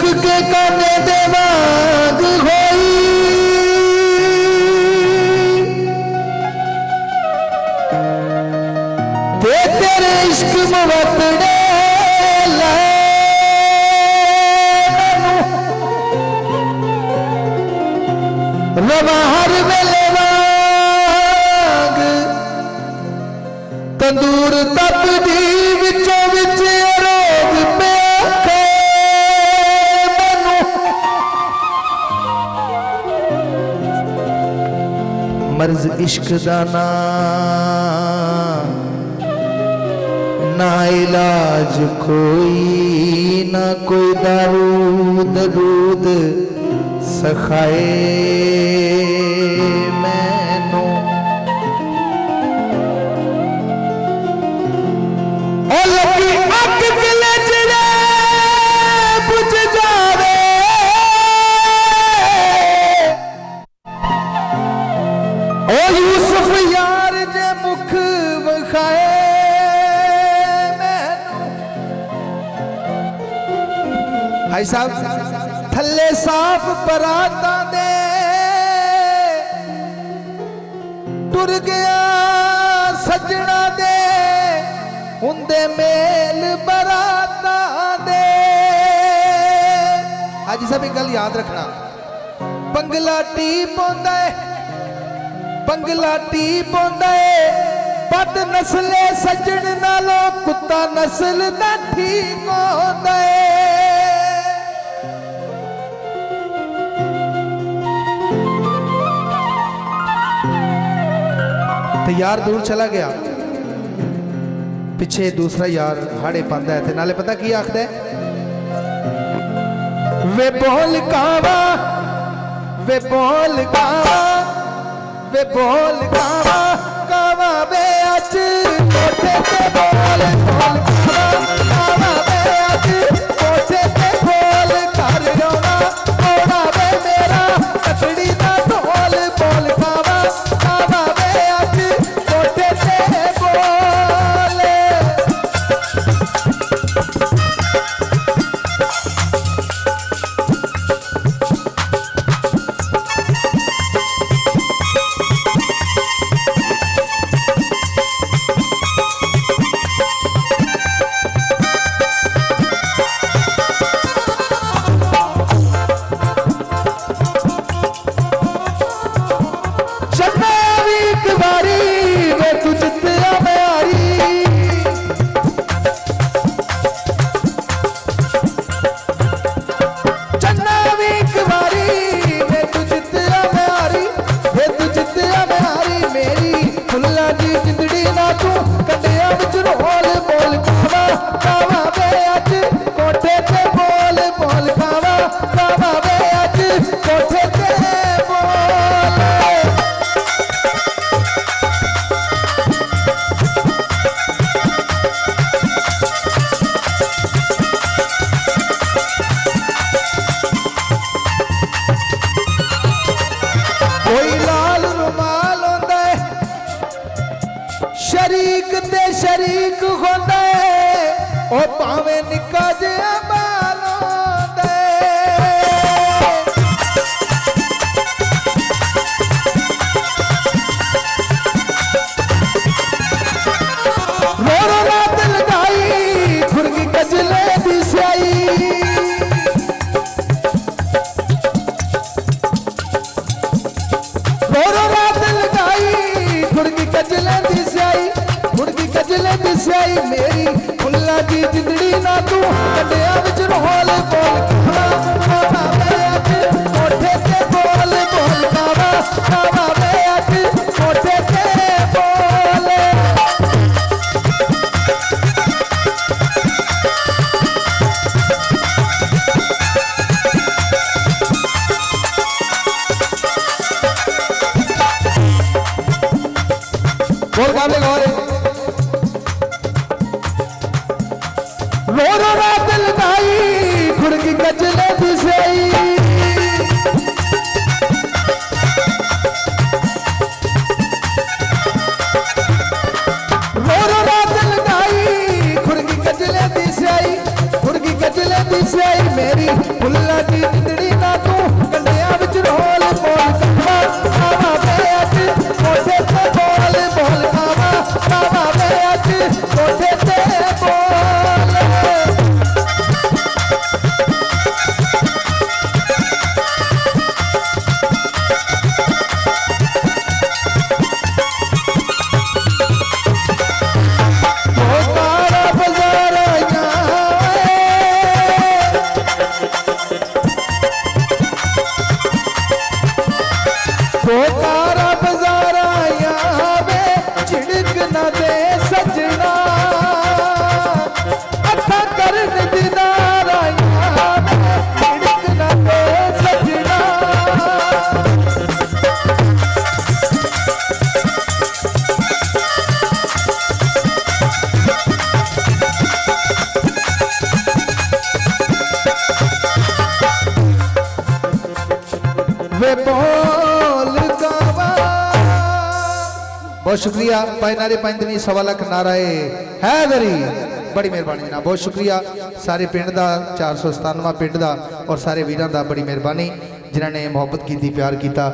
सुख के काने दे बाग होई ते तेरे इश्क मुवतड़े रवा हर वेले वाग तंदूर तपदी विचों विच रोग पे आखे मैनू मर्ज इश्क दा ना इलाज कोई ना कोई दारू दरूद सखाए मैनू लगी अग किले चिड़े बुझ जावे ओ यूसुफ यार जे मुख विखाए मैनू भाई साहब थले साफ बरातां दे टुर गया सजना दे हुंदे मेल बरातां दे। आज सब एक गल याद रखना, पंगला टी पौंदा है पंगला टी पौंदा है बद नस्ले सजन नालों कुत्ता नस्ल दा ठीक होंदा है। तो यार दूर चला गया, पिछे दूसरा यार हाड़े पांदा है, नाले पता की आखदा है, वे बोल कावा वे बोल कावा वे बोल कावा कावा वे अज कोठे ते बोल बोल कावा वे अज कोठे ते बोल कर रोना रोना वे मेरा कचड़ी दा ढोल बोल कावा कावा वे अज कोठे ते बोल। शरीक ते शरीक होंदा है ओ भावें निक्का जिहा बाल होंदा है। रो रो रात लगाई खुरगी कजले दी स्याई रो रो रात लगाई खुरगी कजले दी स्याई खुरगी कजले दी स्याई मेरी फुल्ला दी जिंदड़ी ना तू कटिया विच रोल बोल कावा वे अज कोठे ते बोल बोल कावा वे अज कोठे ते बोल। बोल गाने गौरे रो रो रात लगाई खुरगी कजले दी स्याई रो रो रात लगाई खुरगी कजले दी स्याई खुरगी कजले दी स्याई मेरी वे बोल कावा। बहुत शुक्रिया भाई नारे पंजनी 1.25 लाख नाराए हैदरी, बड़ी मेहरबानी जनाब, बहुत शुक्रिया सारे पिंड का 497 पिंड का और सारे वीरां का, बड़ी मेहरबानी जिन्होंने मोहब्बत की, प्यार किया।